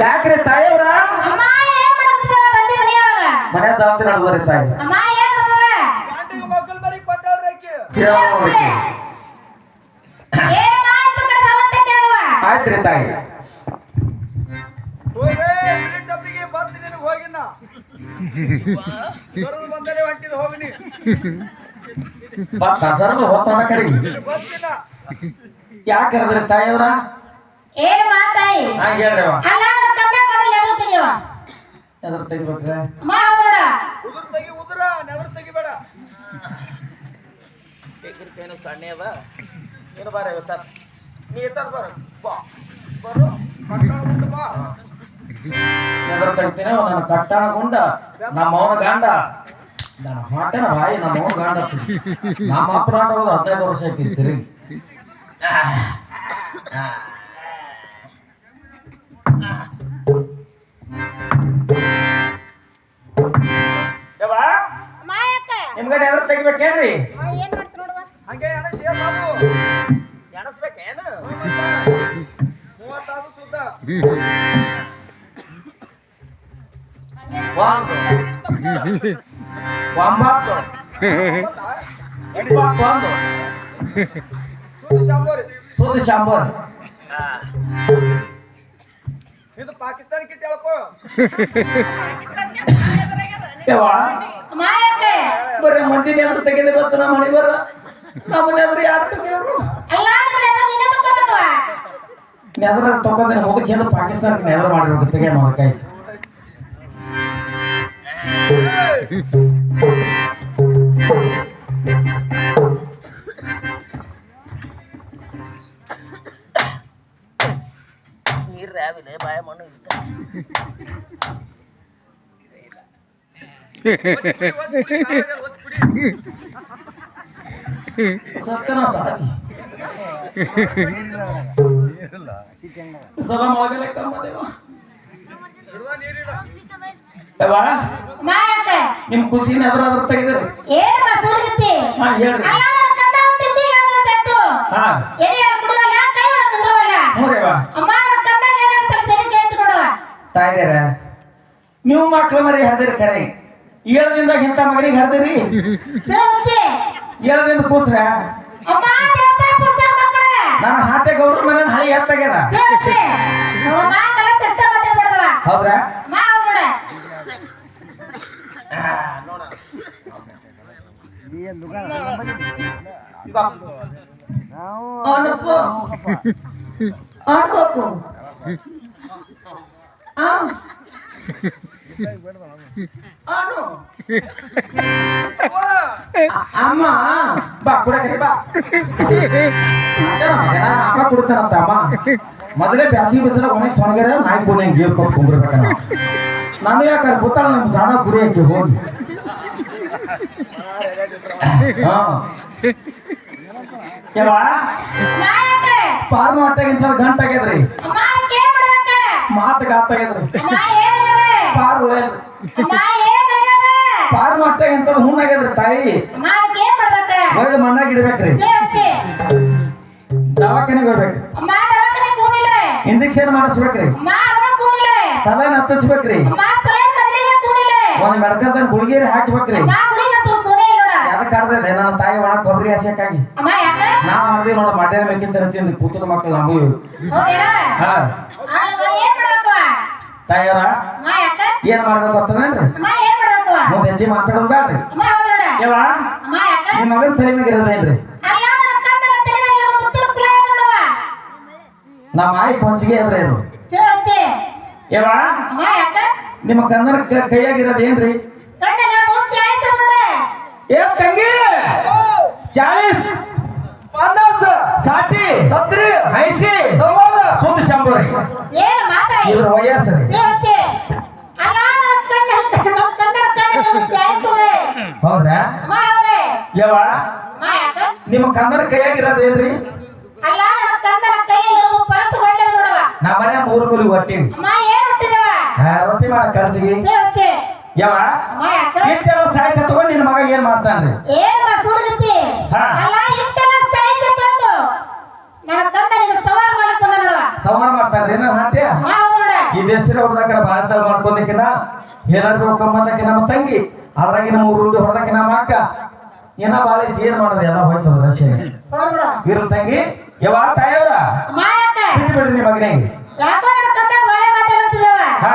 ಯಾಕ್ರಿ ತಾಯಿಯವ್ರ ಅಮ್ಮ ಏನ್ ಮಾಡಕತ್ತಿದವ ತಂದೆ ಮನೆಯೊಳಗ ಮನೆ ದಾಂತಿ ನಡೆದ್ರಿ ತಾಯಿ ಅಮ್ಮ ಏನ್ ನಡೆದದ ಗಂಟಿಗೆ ಮಕ್ಕಳು ಬರೀ ಕೊಟ್ಟಾಳ್ರಿ ಆಕಿ ಏನ್ ಮಾತು ಕಡೆ ಭಗವಂತ ಕೇಳುವ ಆಯ್ತ್ರಿ ತಾಯಿ ಹೋಗ್ರೆ ಬಿಳಿ ಟಪ್ಪಿಗೆ ಬರ್ತೀನಿ ನಿನಗೆ ಹೋಗಿನ ಸರದು ಬಂದರೆ ಹೊಂಟಿದ್ ಹೋಗಿನಿ ಸರದ ಹೊತ್ತೊಂದ ಕಡೆಗೆ ಗೊತ್ತಿಲ್ಲ ಯಾಕೆ ಕರೆದ್ರಿ ತಾಯಿಯವ್ರ ಏನ್ ಮಾತಾಯಿ ಹೇಳ್ರಿ ಅವ ಅಲ್ಲ ನನ್ನ ಕಂದ ಮೊದಲು ಎದುರು ತೆಗಿವ ಎದ್ರ ತೆಗಿಬೇಕ್ರೆ ಅಮ್ಮ ಹೌದೋಡ ಉದುರು ತೆಗಿ ಉದುರ ನೆವರು ತೆಗಿಬೇಡ ತೆಗಿರ್ಕೇನು ಸಣ್ಣ ಅದ ಏನು ಬಾರ ಇವತ್ತ ನೀ ಎತ್ತಾರ ಬರ ಬಾ ಬರು ಮಕ್ಕಳು ಬಾ ಎದ್ರ ತೆಗಿತೀನಿ ನನ್ನ ಕಟ್ಟಣ ಗುಂಡ ನಮ್ಮ ಅವನ ಗಂಡ ನನ್ನ ಹೊಟ್ಟೆನ ಬಾಯಿ ನಮ್ಮ ಅವನ ಗಂಡ ನಮ್ಮ ಅಪರಾಧ ಹೋದ 15 ವರ್ಷ ಆಯ್ತಿರ್ತೀರಿ ಮಾಯಕ್ಕ ನಿಮ್ಗಡೆ ಎದ್ರ ತೆಗಿಬೇಕೇನ್ರಿ ಏನ್ ಮಾಡ್ತ ನೋಡುವ ಹಂಗೆ ಎಣ ಶೇಷ ಅದು ಎಣಸ್ಬೇಕೇನು 30 ಅದು ಸುದ್ದ ಒಂದು 9 21 ಸುದ್ದ ಶಾಂಬೋರಿ ಸುದ್ದಿ ಶಾಂಬರ್ ಇದು ಪಾಕಿಸ್ತಾನ ಕಿಟ್ ಹೇಳ್ಕೋ ಮಾಯಕ್ಕ ಬರೀ ಮಂದಿನ ಎದ್ರ ತೆಗೆದೇ ಗೊತ್ತ ನಮ್ಮ ಮನೆ ಬರ ನಮ್ಮನೆ ಎದ್ರ ಯಾರು ತೆಗಿಯೋರು ಅಲ್ಲ ನಿಮ್ಮ ಎದುರು ನೀನೇ ತಕ್ಕೋಬೇಕವ ನೆದ್ರ ತಗೊಂಡ್ರೆ ಮುದಕ್ಕೆ ಏನು ಪಾಕಿಸ್ತಾನಕ್ಕೆ ನೆದ್ರ ಮಾಡಿರೋದು ತೆಗೆ ಮಾಡೋದಾಯ್ತು ನೀರು ರಾವಿಲೆ ಬಾಯ ಮಣ್ಣು ಸತ್ತನ ಸಾಕಿ ಸಲಾಮ್ ಆಗಲೇ ಕಮ್ಮದೇವ ಮಾಯಕ್ಕ ನಿಮ್ ಖುಷಿನ ಎದುರಾದ್ರೂ ತೆಗೆದ್ರಿ ಏನ್ ಮಸೂಲಿಗತ್ತಿ ಹಾ ಹೇಳ್ರಿ ಅಲ್ಲ ನನ್ನ ಕಂದ ಹುಟ್ಟಿದ್ದಿ 7 ದಿವಸ ಆಯ್ತು ಹಾ ಎದೆ ಯಾರು ಕುಡುವಲ್ಲ ಕೈ ಒಳಗೆ ನಿಂದ್ರವಲ್ಲ ಮೂರೇವಾ ಅಮ್ಮ ನನ್ನ ಕಂದಾಗ ಏನೋ ಸ್ವಲ್ಪ ಎದೆ ಹೆಚ್ಚು ನೋಡುವ ತಾಯ್ದೇರ ನೀವು ಮಕ್ಳ ಮರಿ ಹಡ್ದಿರಿ ಖರೆ 7 ದಿನದಾಗ ಇಂಥ ಮಗನಿಗೆ ಹಡ್ದಿರಿ ಚೌಚೆ 7 ದಿನದ ಕೂಸ್ರ ಅಮ್ಮ ದೇವತೆ ಪೂಜೆ ಮಕ್ಕಳ ನನ್ನ ಹಾಟೆ ಗೌಡ್ರ ಮನೆ ಹಳಿ ಎತ್ತಾಗ್ಯದ ಚೌಚೆ ಅಮ್ಮ ಕಲ ಚಟ್ಟ ಮಾತಾಡ್ಬಿಡದವ ಹೌದ್ರಾ ಅಮ್ಮ ಹೌದು ಅನುಪ ಅನ್ಬೇಕು ಅನು ಅಮ್ಮ ಬಾ ಕುಡಕತ್ತಿ ಬಾ ಅಮ್ಮ ಕುಡ್ತಾನಂತ ಅಮ್ಮ ಮೊದಲೇ ಬ್ಯಾಸಿಗೆ ಬಿಸಿಲ ಒಣಗಿ ಸೊಣಗ್ಯಾರ ನಾಯಿ ಪೂಣೆ ಗೀರ್ ಕೊಟ್ಟು ಕುಂದ್ರಬೇಕ ನಾನು ಯಾಕೆ ಗೊತ್ತಾಳ ನಮ್ಮ ಸಣ್ಣ ಕುರಿ ಹಾಕಿ ಹೋಗಿ ಮಾಯಕ್ಕ ಪಾರ್ನ ಹೊಟ್ಟೆಗಿಂತ ಗಂಟಾಗ್ಯದ್ರಿ ಅಮ್ಮ ಅದಕ್ಕೆ ಏನ್ ಮಾಡ್ಬೇಕ ಮಾತು ಗಾತಾಗ್ಯದ್ರಿ ಅಮ್ಮ ಏನಾಗದ ಪಾರ್ ಹೋಯದ್ರಿ ಅಮ್ಮ ಏನಾಗದ ಪಾರ್ನ ಹೊಟ್ಟೆಗಿಂತ ಹುಣ್ಣಾಗ್ಯದ್ರಿ ತಾಯಿ ಅಮ್ಮ ಅದಕ್ಕೆ ಏನ್ ಮಾಡ್ಬೇಕ ಒಯ್ದು ಮಣ್ಣಾಗ ಇಡ್ಬೇಕ್ರಿ ಚೌಚೆ ದವಾಖಾನೆಗೆ ಹೋಗ್ಬೇಕ್ರಿ ಅಮ್ಮ ದವಾಖಾನೆ ಕೂನಿಲ್ಲ ಇಂಜೆಕ್ಷನ್ ಮಾಡಿಸ್ಬೇಕ್ರಿ ಅಮ್ಮ ಅದನ್ನ ಕೂನಿಲ್ಲ ಸಲೈನ್ ಹತ್ತಿಸ್ಬೇಕ್ರಿ ಅಮ್ಮ ಸಲೈನ್ ಬದಲಿಗೆ ಕೂನಿಲ್ಲ ಒಂದ್ ಮೆಡಕಲ್ದಾಗ ಗುಳಿಗೇರಿ ಹಾಕ್ಬೇಕ್ರಿ ಅಮ್ಮ ಗುಳಿಗಂತೂ ಕೂನೇ ಇಲ್ಲ ನೋಡ ಯಾವ್ದಕ್ ಆಡ್ದೈತೆ ನನ್ನ ತಾಯಿ ಒಣ ಕೊಬ್ಬರಿ ಹಸಕ್ಕಾಗಿ ಅಮ್ಮ ಯಾಕ ನಾವ್ ಮಾಡ್ತೀವಿ ನೋಡ ಮಟೇನ ಬೇಕಿಂತ ತಿಂದು ಕೂತದ ಮಕ್ಕಳು ನಮಗೂ ಹೌದೇನಾ ಹಾ ಏನ್ ಮಾಡ್ಬೇಕು ತಾಯಿಯವ್ರ ಅಮ್ಮ ಯಾಕ ಏನ್ ಮಾಡ್ಬೇಕು ಅಂತಂದ್ರಿ ಅಮ್ಮ ಏನ್ ಮಾಡ್ಬೇಕು ಮುಂದೆ ಹೆಚ್ಚಿ ಮಾತಾಡೋದು ಬ್ಯಾಡ್ರಿ ಅಮ್ಮ ಹೌದು ನೋಡ ಯವ್ವ ಅಮ್ಮ ಯಾಕ ನಿಮ್ ಮಗನ್ ತಲೆ ಮ್ಯಾಗ ಇರೋದೇನ್ರಿ ಅಲ್ಲ ನನ್ನ ಕಂದನ ತಲೆ ಮೇಲೆ ಇರೋದು ಮುತ್ತಿನ ಕುಲ ಇದೆ ನೋಡವ ನಮ್ಮ ಆಯಿ ಪಂಚಿಗೆ ಅದ್ರ ಇದು ಚೋಚೆ ಯವ್ವ ಅಮ್ಮ ಯಾಕ ನಿಮ್ಮ ಕನ್ನಡ ಕೈಯಾಗಿರೋದೇನ್ರಿ ಕಣ್ಣಲ್ಲಿ ಒಂದು ಚಾಯ್ಸ್ ಅದ ನೋಡ ಏ ತಂಗಿ 40 50 60 70 80 90 ಸುದ್ದಿ ಶಂಭರಿ ಏನು ಮಾತಾಯಿ ಇವ್ರ ವಯಸ್ಸರಿ ಚೋಚೆ ಅಲ್ಲ ನನ್ನ ಕಂದನ ಕಣ್ಣಲ್ಲಿ ಒಂದು ಚಾಯ್ಸ್ ಅದ ಹೌದ್ರಾ ಅಮ್ಮ ಹೌದೇ ಯವ್ವ ಅಮ್ಮ ಯಾಕ ನಿಮ್ಮ ಕನ್ನಡ ಕೈಯಾಗಿರೋದೇನ್ರಿ ಅಲ್ಲ ನನ್ನ ಕಂದನ ಕೈಯಲ್ಲಿ ಇರೋದು ಪರಸು ಒಳ್ಳೇದು ನೋಡವ ನಮ್ಮ ಮನೆ 3 ಮೂಲಿ ಹೊಟ್ಟಿ ಅಮ್ಮ ಏನ್ ಹುಟ್ಟಿದವ ರೊಟ್ಟಿ ಮಾಡ ಖರ್ಚಿಗೆ ಚೋಚೆ ಯವ್ವ ಅಮ್ಮ ಯಾಕ ಇಟ್ಟೆಲ್ಲ ಸಾಯ್ತ ತಗೊಂಡು ನಿನ್ನ ಮಗ ಏನ್ ಮಾಡ್ತಾನ್ರಿ ಏನ್ ಮಸೂರ್ಗತ್ತಿ ಹಾ. ಅಲ್ಲ ಇಟ್ಟೆಲ್ಲ ಸಾಯಿಸಿ ತಂದು ನನ್ನ ಕಂದ ನಿನ್ನ ಸವಾಲ್ ಮಾಡಕ್ ಬಂದ ನೋಡುವ ಸಂಹಾರ ಮಾಡ್ತಾನ್ರಿ ನನ್ನ ಹಟ್ಟೆ ಅಮ್ಮ ಹೌದು ನೋಡ ಈ ದೇಶದ ಹೊಡೆದಾಕ ಭಾರತ ಮಾಡ್ಕೊಂಡಕಿನ ಏನಾದ್ರು ಹೋಗ್ಕೊಂಬಂದಕ್ಕೆ ನಮ್ಮ ತಂಗಿ ಅದ್ರಾಗಿನ 3 ಉಂಡಿ ಹೊಡೆದಕ್ಕೆ ನಮ್ಮ ಅಕ್ಕ ಏನ ಬಾಳ ಐತಿ ಏನ್ ಮಾಡೋದು ಎಲ್ಲ ಹೋಯ್ತದ ರಶೆ ಹೋಗ್ಬಿಡು. ಇರ್ಲ ತಂಗಿ ಯಾವ ತಾಯಿಯವ್ರ ಮಾಯಕ್ಕ ಬಿಟ್ಟು ಬಿಡ್ರಿ ನಿಮ್ಮ ಮಗನಿಗೆ ಯಾಕೋ ನನ್ನ ಕಂದ ಒಳ್ಳೆ ಮಾತಾಡತ್ತಿದವ ಹಾ